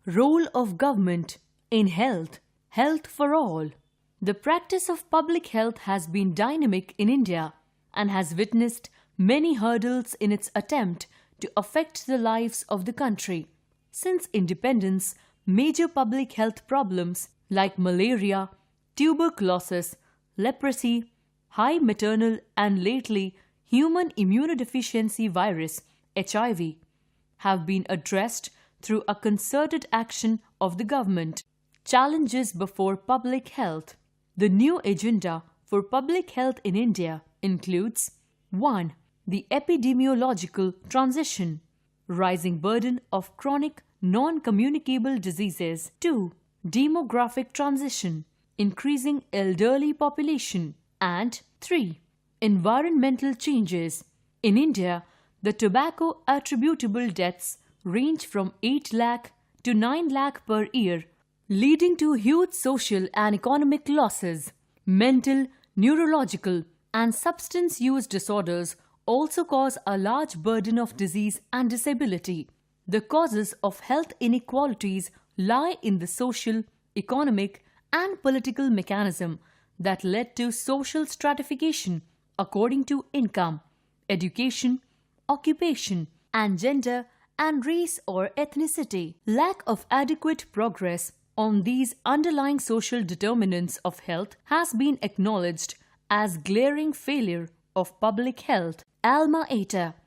Role of government in health. Health for all. The practice of public health has been dynamic in India and has witnessed many hurdles in its attempt to affect the lives of the country. Since independence, major public health problems like malaria, tuberculosis, leprosy, high maternal and lately human immunodeficiency virus (HIV) have been addressed through a concerted action of the government. Challenges before public health. The new agenda for public health in India includes 1. The epidemiological transition, rising burden of chronic non-communicable diseases. 2. Demographic transition, increasing elderly population. And 3. Environmental changes. In India, the tobacco attributable deaths range from 8 lakh to 9 lakh per year, leading to huge social and economic losses. Mental, neurological, and substance use disorders also cause a large burden of disease and disability. The causes of health inequalities lie in the social, economic, and political mechanism that led to social stratification according to income, education, occupation, and gender and race or ethnicity. Lack of adequate progress on these underlying social determinants of health has been acknowledged as glaring failure of public health. ALMA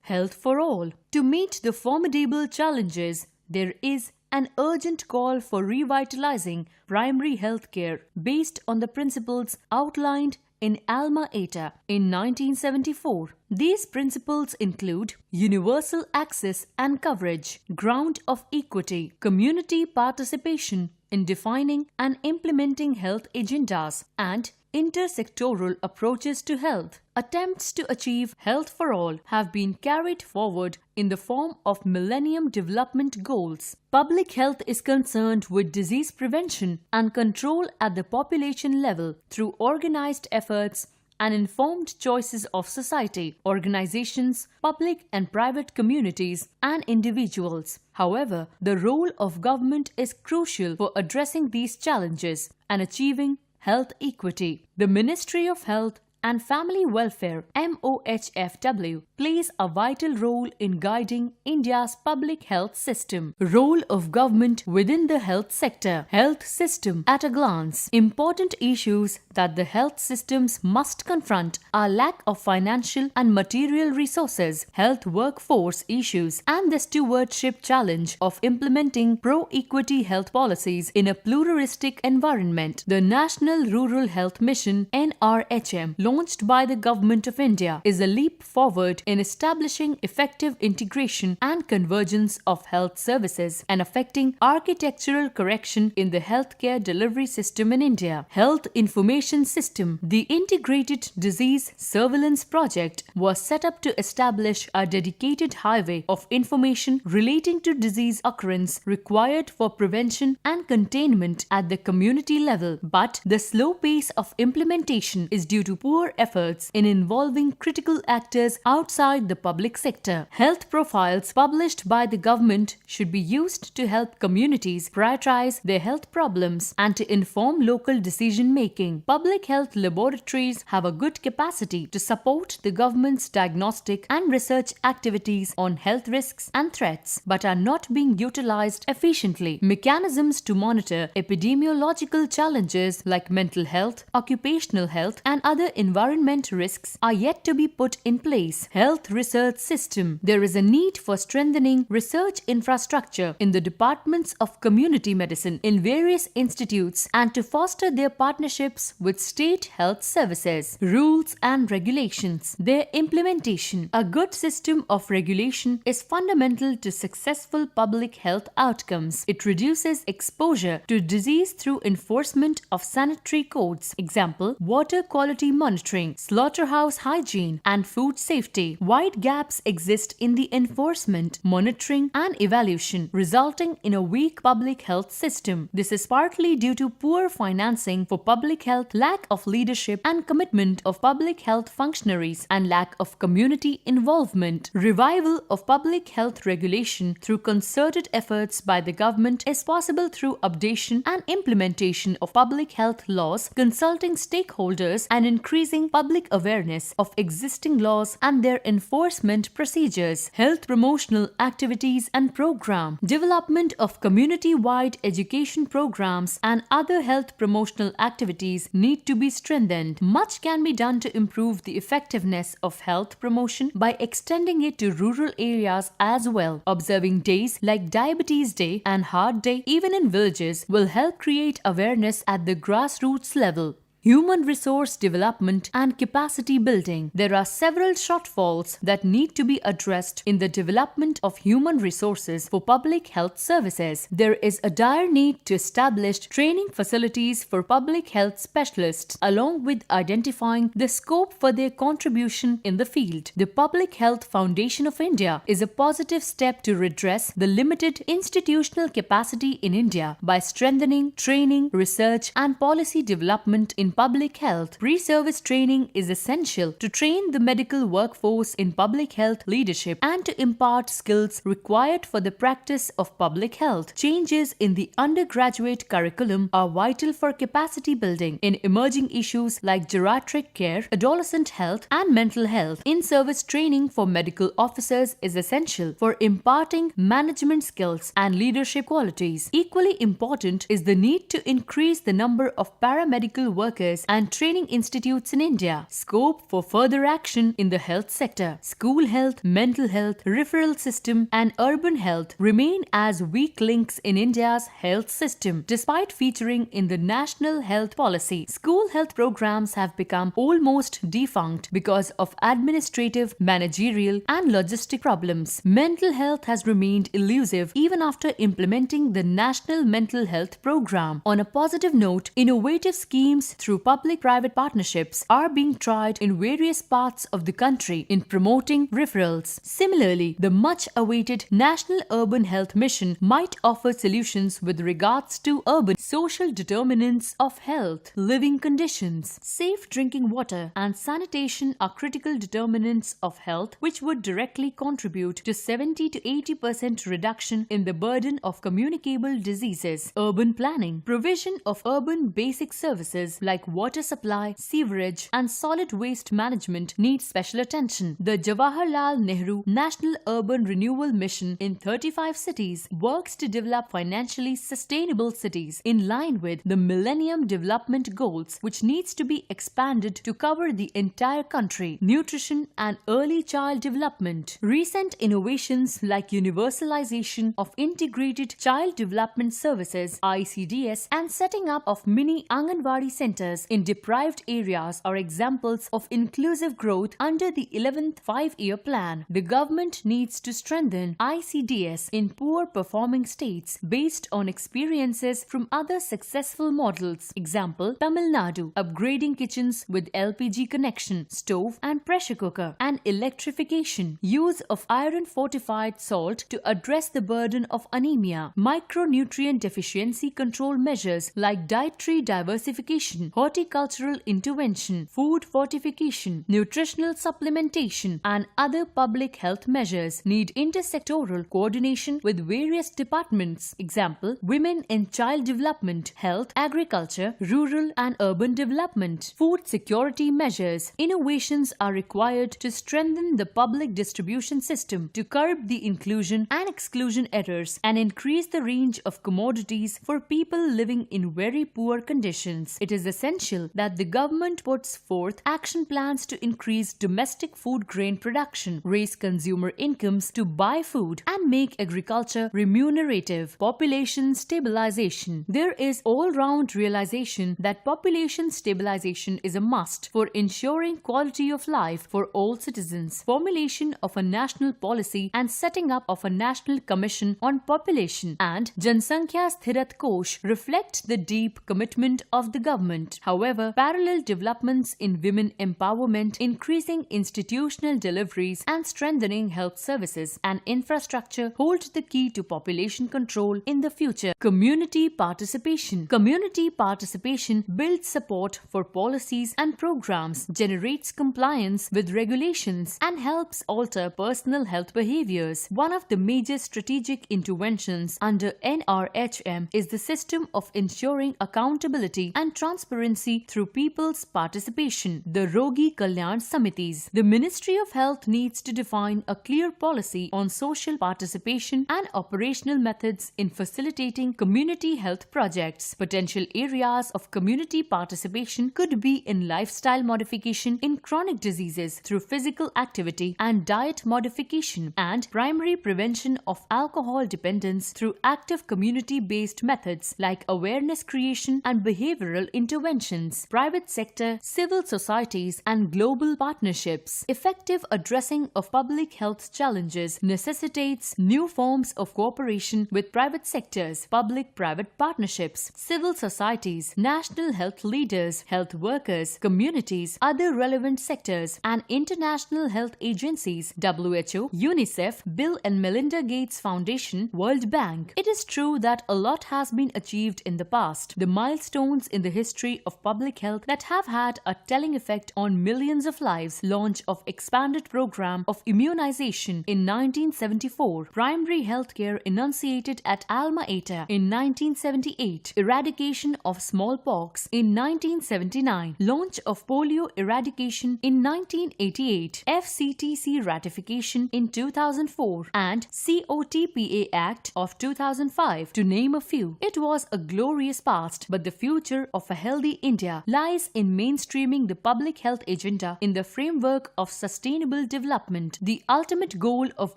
Health for All. To meet the formidable challenges, there is an urgent call for revitalizing primary health care based on the principles outlined in ALMA in 1974. These principles include universal access and coverage, ground of equity, community participation in defining and implementing health agendas, and intersectoral approaches to health. Attempts to achieve health for all have been carried forward in the form of Millennium Development Goals. Public health is concerned with disease prevention and control at the population level through organized efforts and informed choices of society, organizations, public and private communities, and individuals. However, the role of government is crucial for addressing these challenges and achieving health equity. The Ministry of Health and Family Welfare (MOHFW) plays a vital role in guiding India's public health system. Role of government within the health sector. Health system at a glance. Important issues that the health systems must confront are lack of financial and material resources, health workforce issues, and the stewardship challenge of implementing pro-equity health policies in a pluralistic environment. The National Rural Health Mission (NRHM) launched by the Government of India is a leap forward in establishing effective integration and convergence of health services and affecting architectural correction in the healthcare delivery system in India. Health Information System. The Integrated Disease Surveillance Project was set up to establish a dedicated highway of information relating to disease occurrence required for prevention and containment at the community level, but the slow pace of implementation is due to poor efforts in involving critical actors outside the public sector. Health profiles published by the government should be used to help communities prioritize their health problems and to inform local decision making. Public health laboratories have a good capacity to support the government's diagnostic and research activities on health risks and threats, but are not being utilized efficiently. Mechanisms to monitor epidemiological challenges like mental health, occupational health, and other environment risks are yet to be put in place. Health research system. There is a need for strengthening research infrastructure in the departments of community medicine in various institutes and to foster their partnerships with state health services. Rules and regulations. Their implementation. A good system of regulation is fundamental to successful public health outcomes. It reduces exposure to disease through enforcement of sanitary codes. Example, water quality monitoring monitoring, slaughterhouse hygiene, and food safety. Wide gaps exist in the enforcement, monitoring, and evaluation, resulting in a weak public health system. This is partly due to poor financing for public health, lack of leadership and commitment of public health functionaries, and lack of community involvement. Revival of public health regulation through concerted efforts by the government is possible through updation and implementation of public health laws, consulting stakeholders, and increasing public awareness of existing laws and their enforcement procedures. Health promotional activities and program. Development of community-wide education programs and other health promotional activities need to be strengthened. Much can be done to improve the effectiveness of health promotion by extending it to rural areas as well. Observing days like Diabetes Day and Heart Day even in villages will help create awareness at the grassroots level. Human resource development and capacity building. There are several shortfalls that need to be addressed in the development of human resources for public health services. There is a dire need to establish training facilities for public health specialists, along with identifying the scope for their contribution in the field. The Public Health Foundation of India is a positive step to redress the limited institutional capacity in India by strengthening training, research, and policy development in public health. Pre-service training is essential to train the medical workforce in public health leadership and to impart skills required for the practice of public health. Changes in the undergraduate curriculum are vital for capacity building in emerging issues like geriatric care, adolescent health, and mental health. In-service training for medical officers is essential for imparting management skills and leadership qualities. Equally important is the need to increase the number of paramedical workers and training institutes in India. Scope for further action in the health sector. School health, mental health, referral system, and urban health remain as weak links in India's health system. Despite featuring in the National Health Policy, school health programs have become almost defunct because of administrative, managerial, and logistic problems. Mental health has remained elusive even after implementing the National Mental Health Program. On a positive note, innovative schemes through public-private partnerships are being tried in various parts of the country in promoting referrals. Similarly, the much-awaited National Urban Health Mission might offer solutions with regards to urban social determinants of health, living conditions. Safe drinking water and sanitation are critical determinants of health which would directly contribute to 70 to 80% reduction in the burden of communicable diseases. Urban planning. Provision of urban basic services like water supply, sewerage, and solid waste management needs special attention. The Jawaharlal Nehru National Urban Renewal Mission in 35 cities works to develop financially sustainable cities in line with the Millennium Development Goals, which needs to be expanded to cover the entire country. Nutrition and early child development. Recent innovations like universalization of integrated child development services (ICDS) and setting up of mini Anganwadi centers in deprived areas are examples of inclusive growth under the 11th five-year plan. The government needs to strengthen ICDS in poor performing states based on experiences from other successful models. Example, Tamil Nadu, upgrading kitchens with LPG connection, stove and pressure cooker, and electrification. Use of iron fortified salt to address the burden of anemia. Micronutrient deficiency control measures like dietary diversification, horticultural intervention, food fortification, nutritional supplementation, and other public health measures need intersectoral coordination with various departments. Example, women in child development, health, agriculture, rural and urban development. Food security measures. Innovations are required to strengthen the public distribution system to curb the inclusion and exclusion errors and increase the range of commodities for people living in very poor conditions. It is essential that the government puts forth action plans to increase domestic food grain production, raise consumer incomes to buy food, and make agriculture remunerative. Population stabilization. There is all-round realization that population stabilization is a must for ensuring quality of life for all citizens. Formulation of a national policy and setting up of a National Commission on Population and Jansankhya Sthirat Kosh reflect the deep commitment of the government. development. However, parallel developments in women empowerment, increasing institutional deliveries, and strengthening health services and infrastructure hold the key to population control in the future. Community participation. Community participation builds support for policies and programs, generates compliance with regulations, and helps alter personal health behaviors. One of the major strategic interventions under NRHM is the system of ensuring accountability and transparency through people's participation, the Rogi Kalyan Samitis. The Ministry of Health needs to define a clear policy on social participation and operational methods in facilitating community health projects. Potential areas of community participation could be in lifestyle modification in chronic diseases through physical activity and diet modification, and primary prevention of alcohol dependence through active community-based methods like awareness creation and behavioral interventions. Private sector, civil societies, and global partnerships. Effective addressing of public health challenges necessitates new forms of cooperation with private sectors, public-private partnerships, civil societies, national health leaders, health workers, communities, other relevant sectors, and international health agencies, WHO, UNICEF, Bill and Melinda Gates Foundation, World Bank. It is true that a lot has been achieved in the past. The milestones in the history of public health that have had a telling effect on millions of lives: launch of expanded program of immunization in 1974, primary health care enunciated at ALMA in 1978, eradication of smallpox in 1979, launch of polio eradication in 1988, FCTC ratification in 2004, and COTPA Act of 2005, to name a few. It was a glorious past, but the future of a healthy India lies in mainstreaming the public health agenda in the framework of sustainable development. The ultimate goal of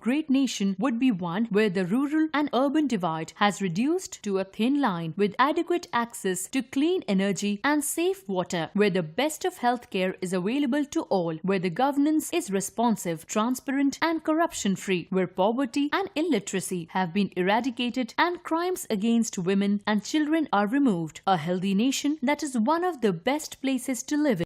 great nation would be one where the rural and urban divide has reduced to a thin line, with adequate access to clean energy and safe water, where the best of healthcare is available to all, where the governance is responsive, transparent, and corruption-free, where poverty and illiteracy have been eradicated and crimes against women and children are removed. A healthy nation that is one of the best places to live in.